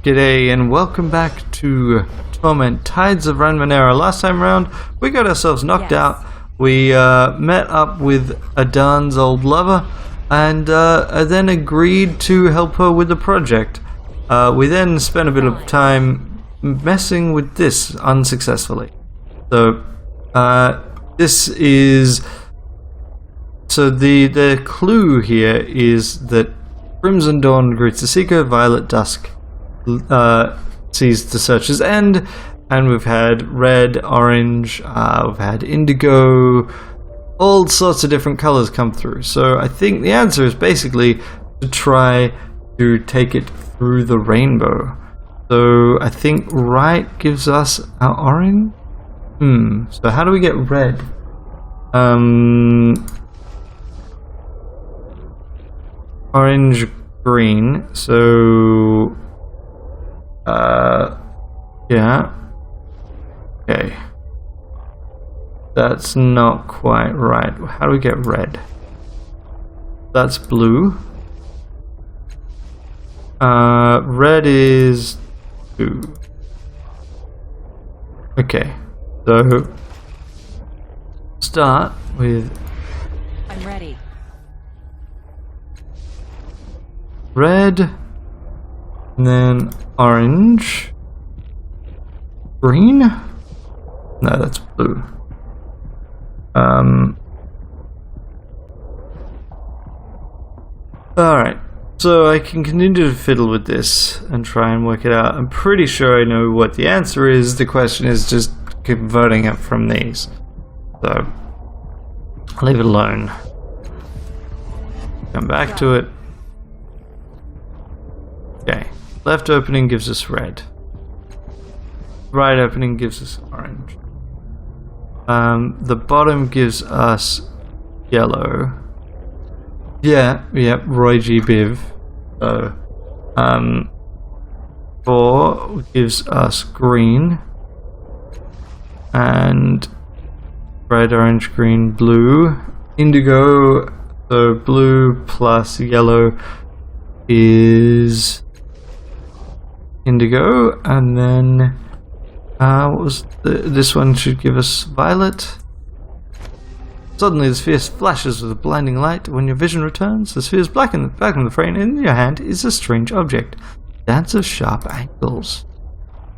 G'day and welcome back to Torment, Tides of Ranmenera. Last time round, we got ourselves knocked out. We met up with Adan's old lover and then agreed to help her with the project. We then spent a bit of time messing with this unsuccessfully. So, this is... So the clue here is that Crimson Dawn greets the Seeker, Violet Dusk sees the searcher's end, and we've had red, orange, we've had indigo, all sorts of different colors come through. So I think the answer is basically to try to take it through the rainbow. So I think right gives us our orange. So how do we get red? Orange, green, so yeah, okay, that's not quite right. How do we get red? That's blue. Red is 2. Okay, so start with I'm ready. red, and then orange, green. No, that's blue. Alright, so I can continue to fiddle with this and try and work it out. I'm pretty sure I know what the answer is. The question is just converting it from these. So, leave it alone. Come back to it. Okay, left opening gives us red. Right opening gives us orange. The bottom gives us yellow. Yeah, Roy G. Biv. So, 4 gives us green. And red, orange, green, blue. Indigo, so blue plus yellow is indigo, and then what was this one should give us violet. Suddenly the sphere flashes with a blinding light. When your vision returns, the sphere is back in the frame, and in your hand is a strange object. Dance of sharp angles.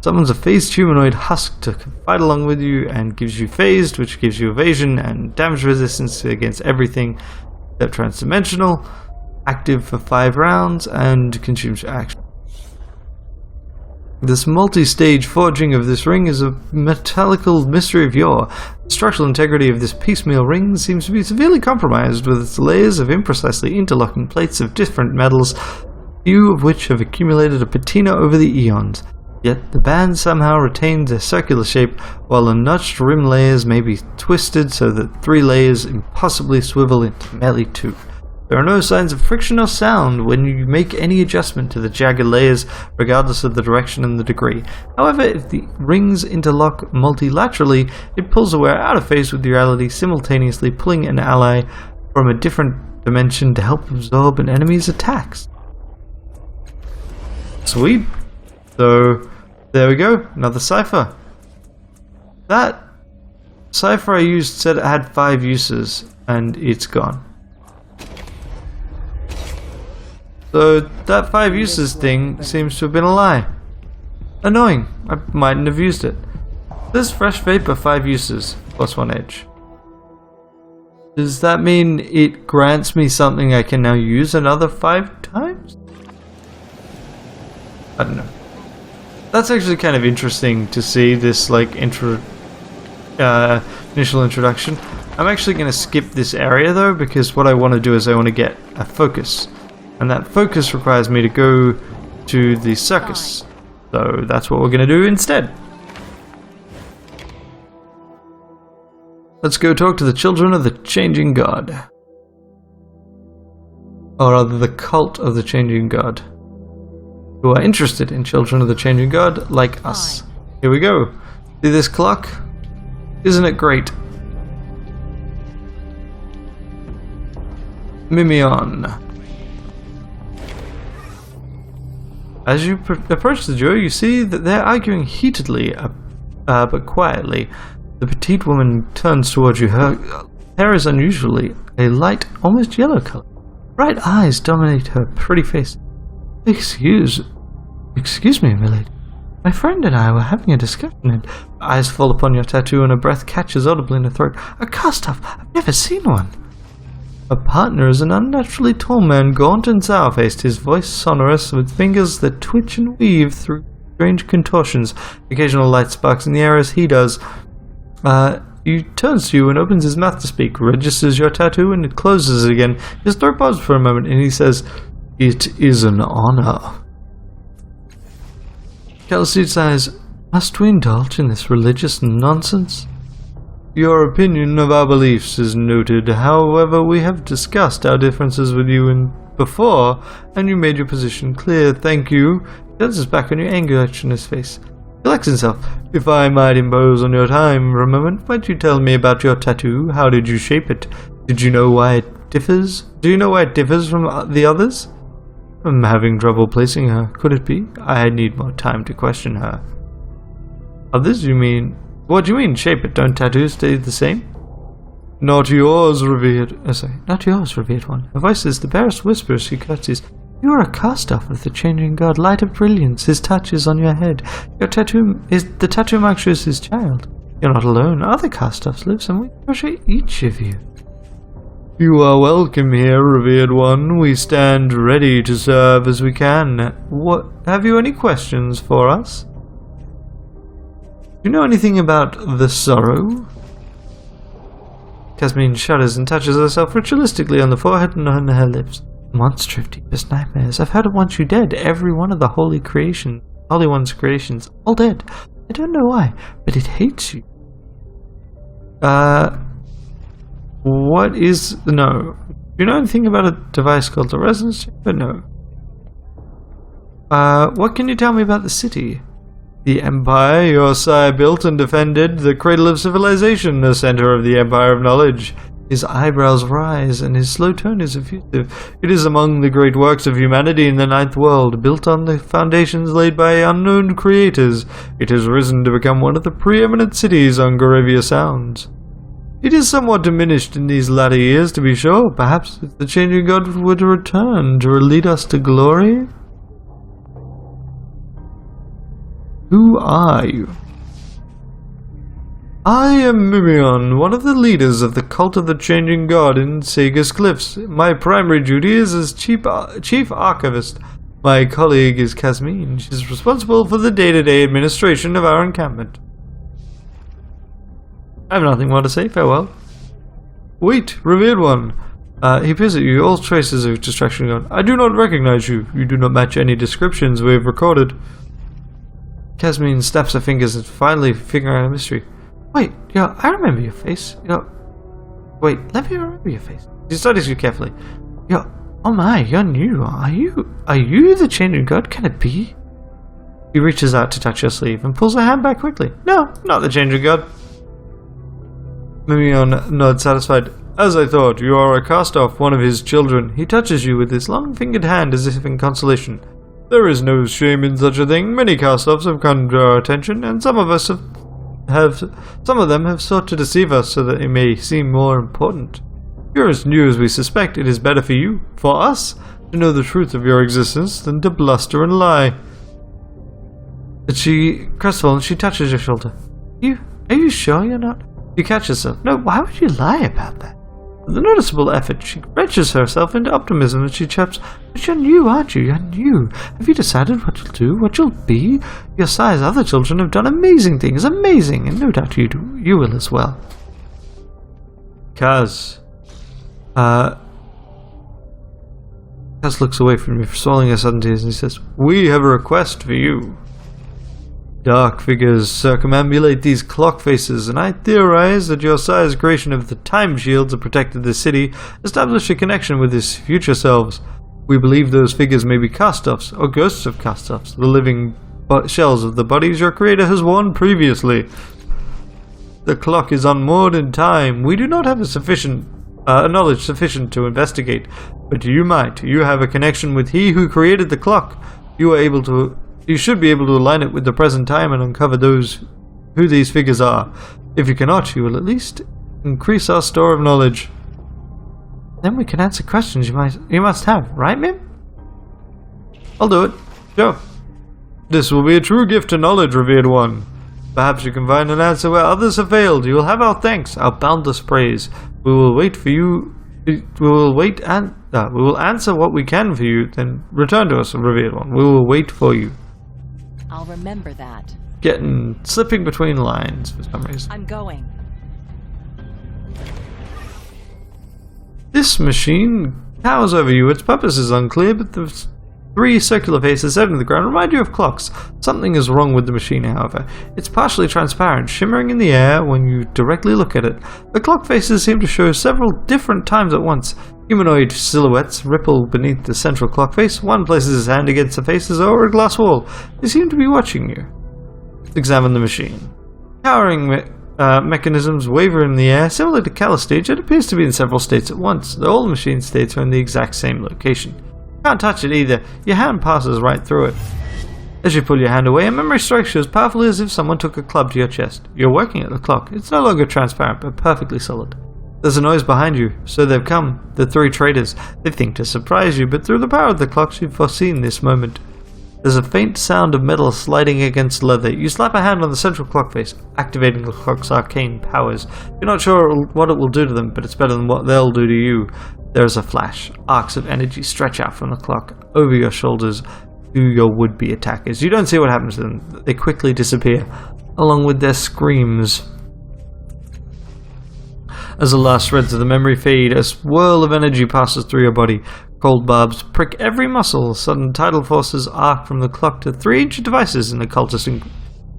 Summons a phased humanoid husk to fight along with you and gives you phased, which gives you evasion and damage resistance against everything except transdimensional. Active for 5 rounds and consumes your action. This multi-stage forging of this ring is a metallical mystery of yore. The structural integrity of this piecemeal ring seems to be severely compromised with its layers of imprecisely interlocking plates of different metals, few of which have accumulated a patina over the eons. Yet the band somehow retains their circular shape, while the notched rim layers may be twisted so that 3 layers impossibly swivel into merely 2. There are no signs of friction or sound when you make any adjustment to the jagged layers, regardless of the direction and the degree. However, if the rings interlock multilaterally, it pulls the wearer out of phase with reality, simultaneously pulling an ally from a different dimension to help absorb an enemy's attacks. Sweet. So, there we go. Another cipher. That cipher I used said it had 5 uses, and it's gone. So that 5 uses thing seems to have been a lie. Annoying. I mightn't have used it. This fresh vapor 5 uses, plus 1 edge. Does that mean it grants me something I can now use another 5 times? I don't know. That's actually kind of interesting to see this like initial introduction. I'm actually going to skip this area though, because what I want to do is I want to get a focus. And that focus requires me to go to the circus. So that's what we're going to do instead. Let's go talk to the children of the Changing God. Or rather, the cult of the Changing God. Who are interested in children of the Changing God like us. Here we go. See this clock? Isn't it great? Mimion. As you approach the duo, you see that they're arguing heatedly, but quietly. The petite woman turns towards you. Her hair is unusually a light, almost yellow color. Bright eyes dominate her pretty face. Excuse me, milady. My friend and I were having a discussion, and eyes fall upon your tattoo, and her breath catches audibly in her throat. A cast-off! I've never seen one! Her partner is an unnaturally tall man, gaunt and sour-faced, his voice sonorous, with fingers that twitch and weave through strange contortions. Occasional light sparks in the air as he does. He turns to you and opens his mouth to speak, registers your tattoo, and it closes it again. His throat pauses for a moment, and he says, "It is an honor." Kelsey sighs, "Must we indulge in this religious nonsense?" "Your opinion of our beliefs is noted. However, we have discussed our differences with you before, and you made your position clear. Thank you." He turns his back on you, anger etched in his face. He collects himself. "If I might impose on your time for a moment, might you tell me about your tattoo? How did you shape it? Did you know why it differs? Do you know why it differs from the others?" "I'm having trouble placing her. Could it be? I need more time to question her." "Others, you mean? What do you mean, shape it? Don't tattoos stay the same?" Not yours, revered one. Her voice is the barest whisper as she curtsies. "You are a cast-off of the changing god, light of brilliance. His touch is on your head. The tattoo mark shows his child. You're not alone. Other cast-offs live, and we treasure each of you." "You are welcome here, revered one. We stand ready to serve as we can. Have you any questions for us?" "Do you know anything about the sorrow?" Casmine shudders and touches herself ritualistically on the forehead and on her lips. "Monster of deepest nightmares. I've heard it once you dead. Every one of the Holy One's creations, all dead. I don't know why, but it hates you." What is... No. Do you know anything about a device called the resonance chamber? No. What can you tell me about the city? "The empire your sire built and defended, the cradle of civilization, the center of the empire of knowledge." His eyebrows rise, and his slow tone is effusive. "It is among the great works of humanity in the ninth world, built on the foundations laid by unknown creators. It has risen to become one of the preeminent cities on Goravia Sounds. It is somewhat diminished in these latter years, to be sure. Perhaps if the changing god would return to lead us to glory." "Who are you?" "I am Mimion, one of the leaders of the cult of the changing god in Sagas Cliffs. My primary duty is as chief archivist. My colleague is Casmine. She is responsible for the day-to-day administration of our encampment." "I have nothing more to say. Farewell." "Wait, revered one." He peers at you, all traces of distraction gone. "I do not recognize you. You do not match any descriptions we have recorded." Casmine snaps her fingers and finally figuring out a mystery. "Wait, I remember your face. Wait, let me remember your face." She studies you carefully. Oh my, you're new. Are you the changing god? Can it be?" He reaches out to touch your sleeve and pulls her hand back quickly. "No, not the changing god." Mimion nods satisfied. "As I thought, you are a cast-off, one of his children." He touches you with his long-fingered hand as if in consolation. "There is no shame in such a thing. Many cast-offs have come to our attention, and some of them have sought to deceive us so that it may seem more important. You're as new as we suspect. It is better for us, to know the truth of your existence than to bluster and lie." Crestfallen, she touches your shoulder. Are you sure you're not? You catch yourself. "No, why would you lie about that?" With a noticeable effort, she wrenches herself into optimism and she chirps, "But you're new, aren't you? You're new. Have you decided what you'll do, what you'll be? Your sire's other children have done amazing things, amazing, and no doubt you will as well." Kaz looks away from you, swallowing her sudden tears, and he says, "We have a request for you. Dark figures circumambulate these clock faces, and I theorize that your sire's creation of the time shields that protected the city established a connection with his future selves. We believe those figures may be cast-offs, or ghosts of cast-offs, the living shells of the bodies your creator has worn previously. The clock is unmoored in time. We do not have knowledge sufficient to investigate, but you might. You have a connection with he who created the clock. you should be able to align it with the present time and uncover who these figures are. If you cannot, you will at least increase our store of knowledge. Then we can answer questions you must have, right, Mim? I'll do it. Sure. This will be a true gift to knowledge, revered one. Perhaps you can find an answer where others have failed. You will have our thanks, our boundless praise. We will wait for you. We will answer what we can for you, then return to us, revered one. We will wait for you. I'll remember that. Slipping between lines for some reason. I'm going. This machine towers over you. Its purpose is unclear, but the 3 circular faces set into the ground remind you of clocks. Something is wrong with the machine, however. It's partially transparent, shimmering in the air when you directly look at it. The clock faces seem to show several different times at once. Humanoid silhouettes ripple beneath the central clock face. One places his hand against the faces or a glass wall. They seem to be watching you. Examine the machine. Towering mechanisms waver in the air. Similar to Calistage, it appears to be in several states at once, though all the machine states are in the exact same location. You can't touch it either. Your hand passes right through it. As you pull your hand away, a memory strikes you as powerfully as if someone took a club to your chest. You're working at the clock. It's no longer transparent, but perfectly solid. There's a noise behind you, so they've come. The 3 traders. They think to surprise you, but through the power of the clocks you've foreseen this moment. There's a faint sound of metal sliding against leather. You slap a hand on the central clock face, activating the clock's arcane powers. You're not sure what it will do to them, but it's better than what they'll do to you. There's a flash. Arcs of energy stretch out from the clock over your shoulders to your would-be attackers. You don't see what happens to them. They quickly disappear, along with their screams. As the last shreds of the memory fade, a swirl of energy passes through your body. Cold barbs prick every muscle. Sudden tidal forces arc from the clock to 3 ancient devices in the cultist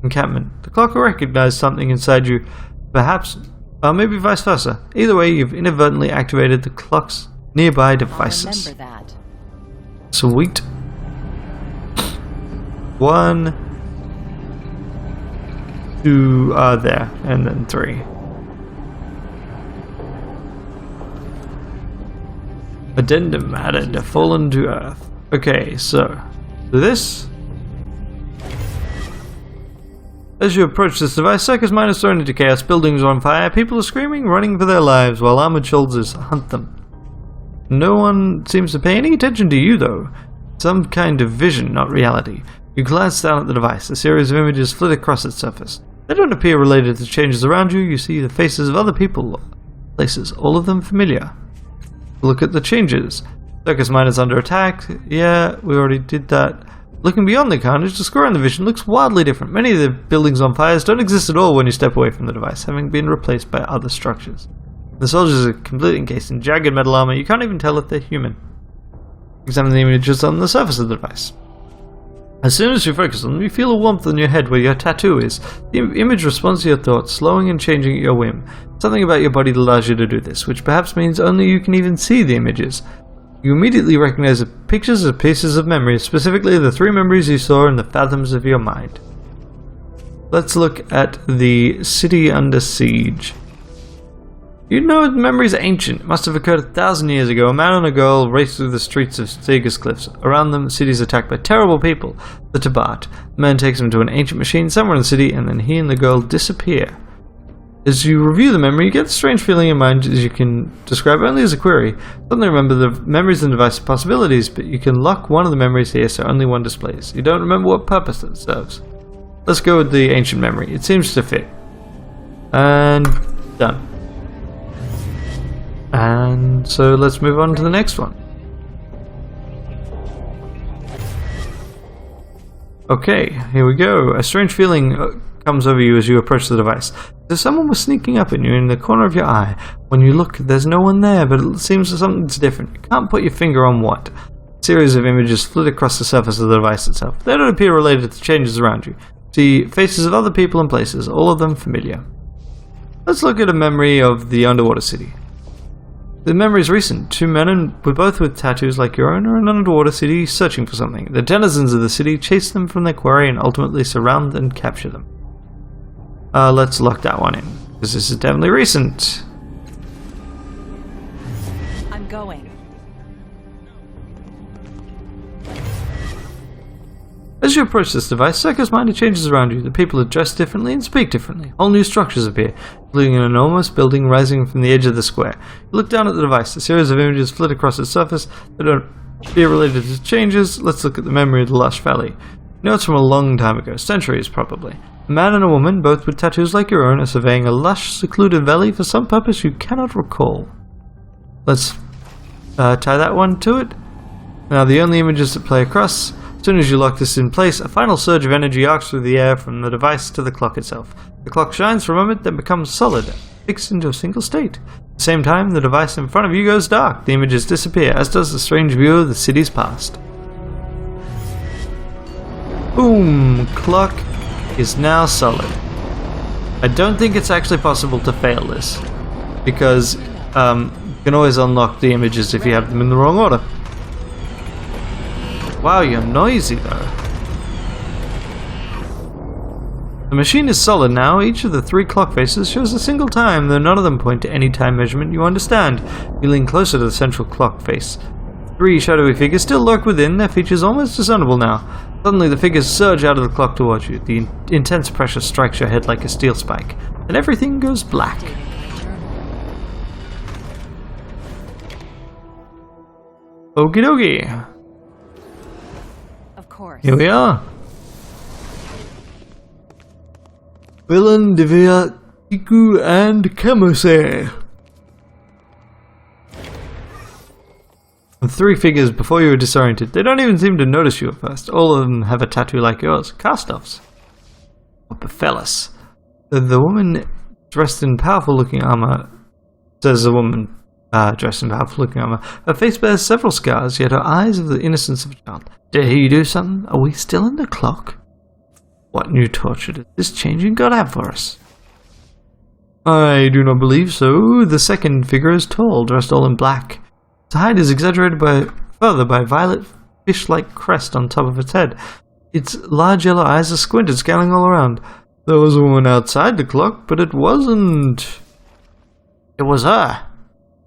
encampment. The clock will recognize something inside you, perhaps, or maybe vice versa. Either way, you've inadvertently activated the clock's nearby devices. I'll remember that. Sweet. 1, 2 are there, and then 3. Addendum added, fallen to earth. Okay, so this. As you approach this device, circus mine is thrown into chaos, buildings are on fire, people are screaming, running for their lives, while armored soldiers hunt them. No one seems to pay any attention to you, though. Some kind of vision, not reality. You glance down at the device, a series of images flit across its surface. They don't appear related to changes around you, you see the faces of other people, places, all of them familiar. Look at the changes. Circus mine is under attack. Yeah, we already did that. Looking beyond the carnage, the square in the vision looks wildly different. Many of the buildings on fires don't exist at all when you step away from the device, having been replaced by other structures. The soldiers are completely encased in jagged metal armor. You can't even tell if they're human. Examine the images on the surface of the device. As soon as you focus on them, you feel a warmth on your head where your tattoo is. The image responds to your thoughts, slowing and changing at your whim. Something about your body allows you to do this, which perhaps means only you can even see the images. You immediately recognize the pictures of pieces of memory, specifically the 3 memories you saw in the fathoms of your mind. Let's look at the city under siege. You know the memories are ancient. It must have occurred 1,000 years ago. A man and a girl race through the streets of Sega's cliffs. Around them, the city is attacked by terrible people. The Tabat. The man takes them to an ancient machine somewhere in the city, and then he and the girl disappear. As you review the memory, you get a strange feeling in mind as you can describe only as a query. Suddenly remember the memories and device possibilities, but you can lock one of the memories here so only one displays. You don't remember what purpose it serves. Let's go with the ancient memory. It seems to fit. And done. And so let's move on to the next one. Okay, here we go. A strange feeling comes over you as you approach the device. There's someone was sneaking up at you in the corner of your eye. When you look, there's no one there, but it seems something's different. You can't put your finger on what. A series of images flit across the surface of the device itself. They don't appear related to changes around you. See faces of other people and places, all of them familiar. Let's look at a memory of the underwater city. The memory is recent. 2 men, both with tattoos like your own, are in an underwater city searching for something. The denizens of the city chase them from their quarry and ultimately surround and capture them. Let's lock that one in, because this is definitely recent. I'm going. As you approach this device, Circus Minder changes around you. The people are dressed differently and speak differently. Whole new structures appear, including an enormous building rising from the edge of the square. You look down at the device. A series of images flit across its surface that don't appear related to changes. Let's look at the memory of the Lush Valley. You know it's from a long time ago, centuries probably. A man and a woman, both with tattoos like your own, are surveying a lush, secluded valley for some purpose you cannot recall. Let's tie that one to it. Now the only images that play across. As soon as you lock this in place, a final surge of energy arcs through the air from the device to the clock itself. The clock shines for a moment, then becomes solid, fixed into a single state. At the same time, the device in front of you goes dark. The images disappear, as does the strange view of the city's past. Boom! Clock is now solid. I don't think it's actually possible to fail this, because you can always unlock the images if you have them in the wrong order. Wow, you're noisy though. The machine is solid now. Each of the 3 clock faces shows a single time, though none of them point to any time measurement you understand. You lean closer to the central clock face. 3 shadowy figures still lurk within, their features almost discernible now. Suddenly the figures surge out of the clock towards you. The intense pressure strikes your head like a steel spike, and everything goes black. Okie dokie. Of course. Here we are. Villain, Divya, Iku, and Kamose. The 3 figures before you are disoriented. They don't even seem to notice you at first. All of them have a tattoo like yours. Cast-offs. What befell us? The woman dressed in powerful-looking armor, says the woman dressed in powerful-looking armor. Her face bears several scars, yet her eyes have the innocence of a child. Did he do something? Are we still in the clock? What new torture did this changing God have for us? I do not believe so. The second figure is tall, dressed all in black. Its height is exaggerated further by a violet fish-like crest on top of its head. Its large yellow eyes are squinted, scanning all around. There was a woman outside the clock, but it wasn't. It was her.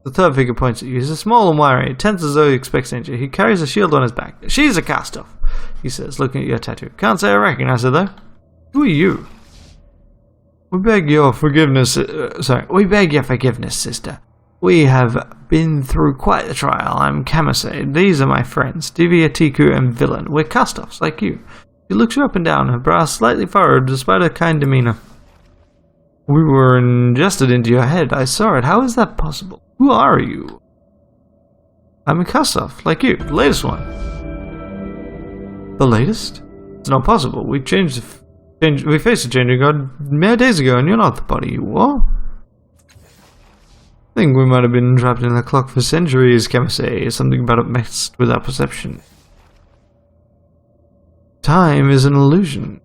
The third figure points at you. He's small and wiry, tense as though he expects danger. He carries a shield on his back. She's a cast-off, he says, looking at your tattoo. Can't say I recognize her, though. Who are you? We beg your forgiveness, sister. We have been through quite the trial. I'm Kamase. These are my friends, Divya, Tiku, and Villain. We're cast-offs, like you. She looks you up and down, her brow slightly furrowed, despite her kind demeanor. We were ingested into your head. I saw it. How is that possible? Who are you? I'm a cast-off, like you. The latest one. The latest? It's not possible. We faced a changing god mere days ago, and you're not the body you were. I think we might have been trapped in the clock for centuries, Kamase. Something about it messed with our perception. Time is an illusion.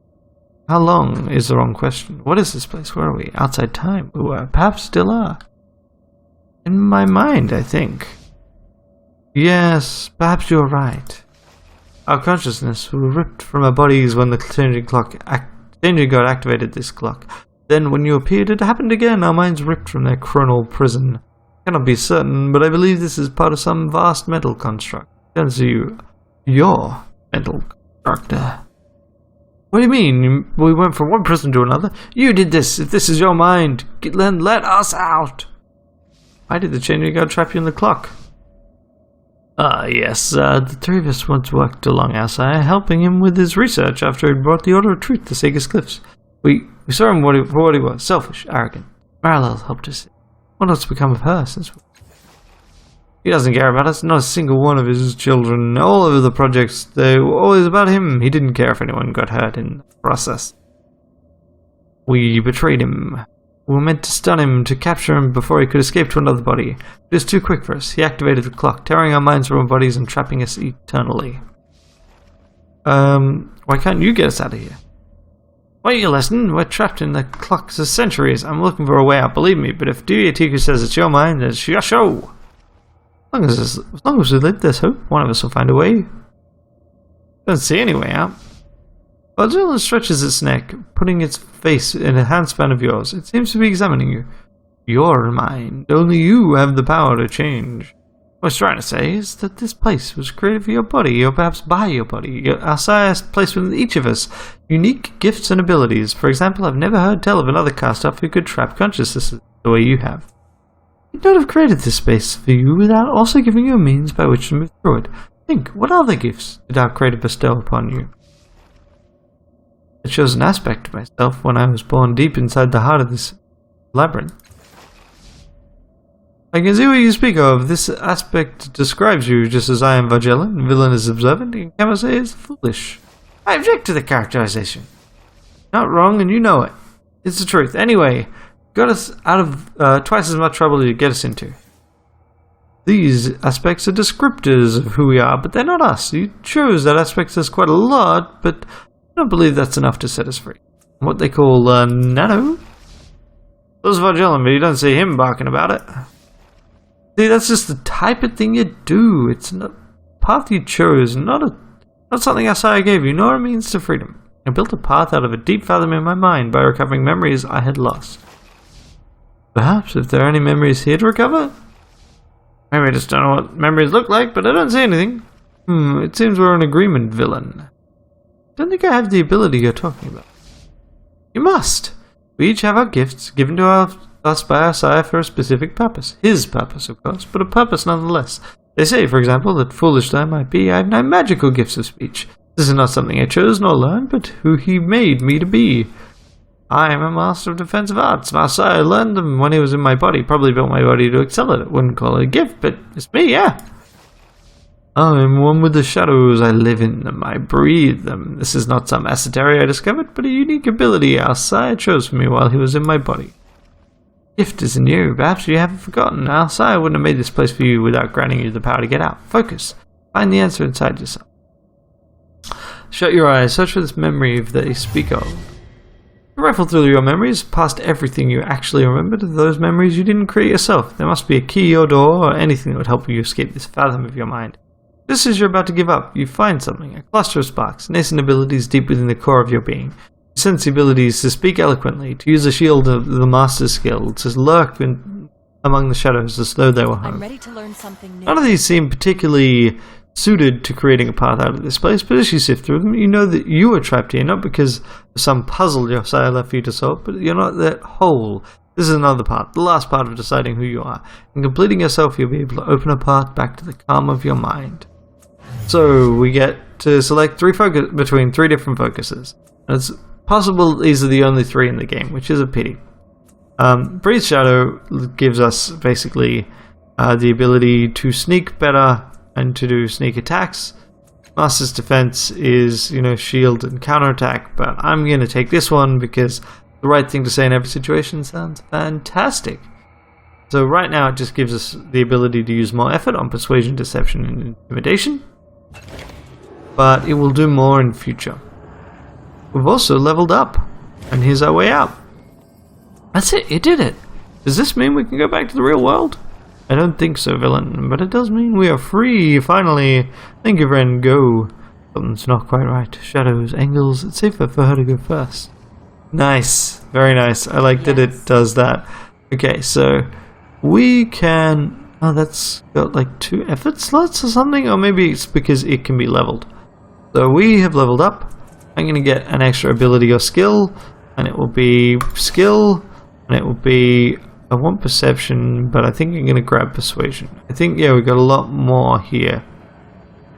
How long is the wrong question. What is this place? Where are we? Outside time? We were. Perhaps still are. In my mind, I think. Yes, perhaps you're right. Our consciousness were ripped from our bodies when the changing god activated this clock. Then, when you appeared, it happened again. Our minds ripped from their chronal prison. I cannot be certain, but I believe this is part of some vast mental construct. Turns to your mental constructor. What do you mean? We went from one prison to another? You did this. If this is your mind, let us out. Why did the changing god trap you in the clock? Yes, the 3 of us once worked along our side, helping him with his research after he brought the Order of Truth to Sega's Cliffs. We saw him for what he was, selfish, arrogant. Marilyn helped us. What else become of her since he doesn't care about us, not a single one of his children. All of the projects, they were always about him. He didn't care if anyone got hurt in the process. We betrayed him. We were meant to stun him, to capture him before he could escape to another body. It was too quick for us. He activated the clock, tearing our minds from our bodies and trapping us eternally. Why can't you get us out of here? Wait, you listen. We're trapped in the clock for centuries. I'm looking for a way out, believe me. But if Tiku says it's your mind, then it's your show. As long as we live, there's hope. One of us will find a way. Don't see any way out. Godzilla stretches its neck, putting its face in a handspan of yours. It seems to be examining you. Your mind. Only you have the power to change. What I was trying to say is that this place was created for your body, or perhaps by your body. Our sire has placed within each of us unique gifts and abilities. For example, I've never heard tell of another cast-off who could trap consciousness the way you have. You don't have created this space for you without also giving you a means by which to move through it. Think, what other gifts did our Creator bestow upon you? It shows an aspect of myself when I was born deep inside the heart of this labyrinth. I can see what you speak of. This aspect describes you just as I am Vagellan. Villain is observant, and Kamase is foolish. I object to the characterization. Not wrong, and you know it. It's the truth. Anyway, got us out of twice as much trouble to get us into. These aspects are descriptors of who we are, but they're not us. You chose that aspect as quite a lot, but I don't believe that's enough to set us free. What they call nano? Those Vagellan, but you don't see him barking about it. See, that's just the type of thing you do. It's not a path you chose, not something Asaya gave you, nor a means to freedom. I built a path out of a deep fathom in my mind by recovering memories I had lost. Perhaps if there are any memories here to recover? Maybe I just don't know what memories look like, but I don't see anything. It seems we're in agreement, villain. I don't think I have the ability you're talking about. You must! We each have our gifts, given to us by our sire for a specific purpose. His purpose, of course, but a purpose nonetheless. They say, for example, that foolish though I might be, I have no magical gifts of speech. This is not something I chose nor learned, but who he made me to be. I am a master of defensive arts. My sire learned them when he was in my body. Probably built my body to excel at it. Wouldn't call it a gift, but it's me, yeah. I am one with the shadows. I live in them. I breathe them. This is not some esoteric I discovered, but a unique ability our sire chose for me while he was in my body. Gift is in you. Perhaps you haven't forgotten. Our sire wouldn't have made this place for you without granting you the power to get out. Focus. Find the answer inside yourself. Shut your eyes. Search for this memory that they speak of. Rifle through your memories, past everything you actually remember to those memories you didn't create yourself. There must be a key or door or anything that would help you escape this fathom of your mind. Just as you're about to give up, you find something, a cluster of sparks, nascent abilities deep within the core of your being. You sense the abilities to speak eloquently, to use the shield of the master's skill, to lurk among the shadows as though they were home. I'm ready to learn something new. None of these seem particularly suited to creating a path out of this place, but as you sift through them, you know that you are trapped here, not because of some puzzle your sire left for you to solve, but you're not that whole. This is another part, the last part of deciding who you are. In completing yourself, you'll be able to open a path back to the calm of your mind. So, we get to select between three different focuses. And it's possible these are the only three in the game, which is a pity. Breathe Shadow gives us, basically, the ability to sneak better and to do sneak attacks. Master's Defense is, shield and counterattack, but I'm going to take this one because the right thing to say in every situation sounds fantastic. So right now it just gives us the ability to use more effort on persuasion, deception, and intimidation, but it will do more in future. We've also leveled up, and here's our way out. That's it, you did it. Does this mean we can go back to the real world? I don't think so, villain, but it does mean we are free, finally. Thank you, friend, go. Something's not quite right. Shadows, angles, it's safer for her to go first. Nice, very nice. I like that it does that. Okay, so we can... Oh, that's got like 2 effort slots or something? Or maybe it's because it can be leveled. So we have leveled up. I'm going to get an extra ability or skill, and it will be skill, and it will be... I want perception, but I think I'm going to grab persuasion. I think, yeah, we got a lot more here.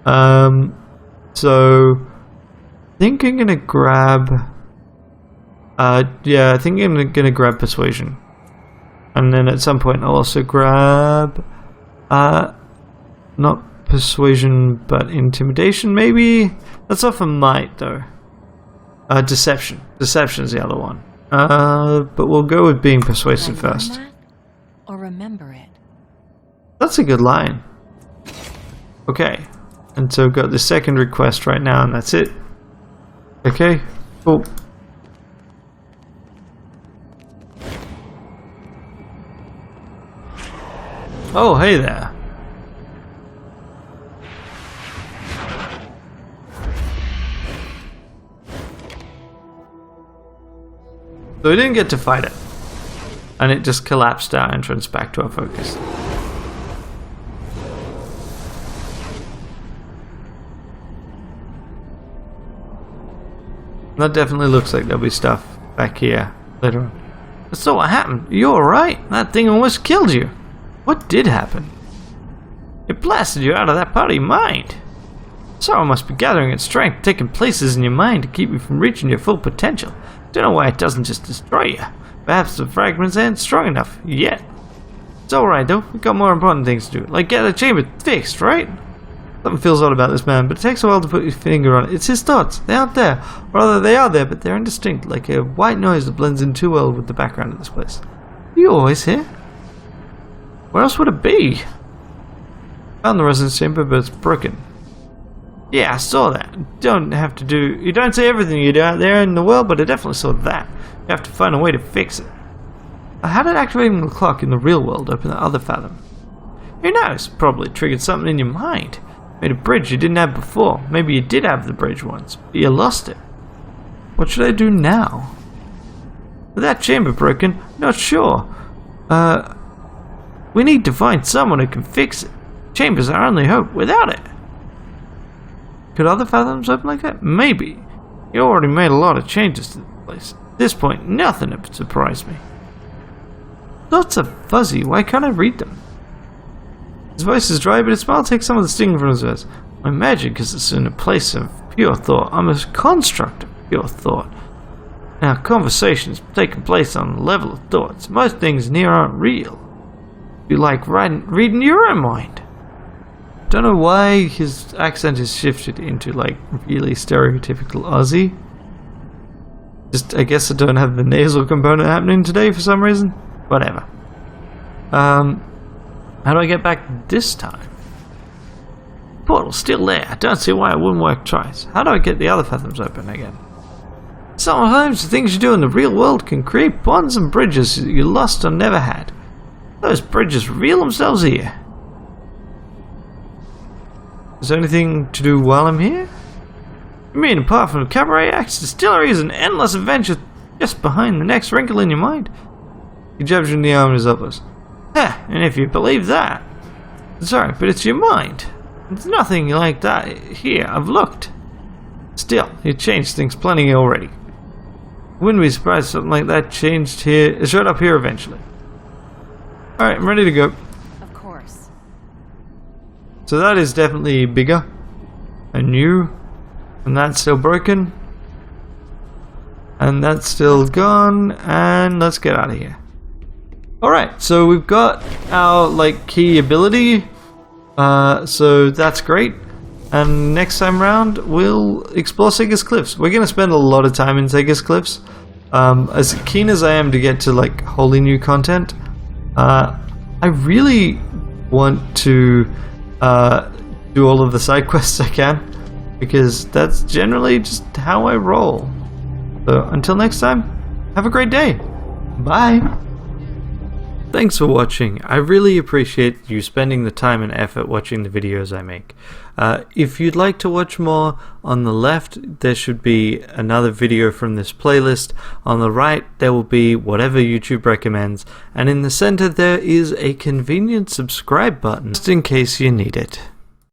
So I think I'm going to grab... yeah, I think I'm going to grab persuasion. And then at some point I'll also grab... not persuasion, but intimidation, maybe? That's off a might, though. Deception. Deception is the other one. But we'll go with being persuasive first. That or remember it? That's a good line. Okay. And so we've got the second request right now, and that's it. Okay. Cool. Oh, hey there. So we didn't get to fight it, and it just collapsed our entrance back to our focus. That definitely looks like there'll be stuff back here later on. So what happened? You alright? That thing almost killed you. What did happen? It blasted you out of that part of your mind. Sorrow must be gathering its strength, taking places in your mind to keep you from reaching your full potential. Don't know why it doesn't just destroy you. Perhaps the fragments aren't strong enough yet. It's alright though, we've got more important things to do, like get the chamber fixed, right? Something feels odd about this man, but it takes a while to put your finger on it. It's his thoughts. They aren't there. Or rather, they are there, but they're indistinct, like a white noise that blends in too well with the background of this place. Are you always here? Where else would it be? Found the residence chamber, but it's broken. Yeah, I saw that. You don't see everything you do out there in the world, but I definitely saw that. You have to find a way to fix it. How did activating the clock in the real world open the other fathom? Who knows? Probably triggered something in your mind. Made a bridge you didn't have before. Maybe you did have the bridge once, but you lost it. What should I do now? With that chamber broken, not sure. We need to find someone who can fix it. Chamber's our only hope without it. Could other fathoms open like that? Maybe. You already made a lot of changes to the place. At this point, nothing would surprise me. Thoughts are fuzzy. Why can't I read them? His voice is dry, but his smile takes some of the sting from his words. I imagine because it's in a place of pure thought. I'm a construct of pure thought. Now, conversations taking place on the level of thoughts. Most things in here aren't real. You like reading your own mind. Don't know why his accent is shifted into like really stereotypical Aussie. Just, I guess I don't have the nasal component happening today for some reason. Whatever. How do I get back this time? Portal's still there. I don't see why it wouldn't work twice. How do I get the other fathoms open again? Sometimes the things you do in the real world can create bonds and bridges you lost or never had. Those bridges reveal themselves here. Is there anything to do while I'm here? You mean apart from the cabaret acts, distillery is an endless adventure just behind the next wrinkle in your mind? He jabs you in the arm and is helpless. And if you believe that... Sorry, but it's your mind. There's nothing like that here. I've looked. Still, you changed things plenty already. Wouldn't be surprised if something like that showed up here eventually. Alright, I'm ready to go. Of course. So that is definitely bigger and new. And that's still broken. And that's still gone. And let's get out of here. Alright, so we've got our like key ability. So that's great. And next time round we'll explore Sega's Cliffs. We're going to spend a lot of time in Sega's Cliffs. As keen as I am to get to like wholly new content, I really want to do all of the side quests I can, because that's generally just how I roll. So until next time, have a great day. Bye. Thanks for watching. I really appreciate you spending the time and effort watching the videos I make. If you'd like to watch more, on the left there should be another video from this playlist. On the right there will be whatever YouTube recommends, and in the center there is a convenient subscribe button just in case you need it.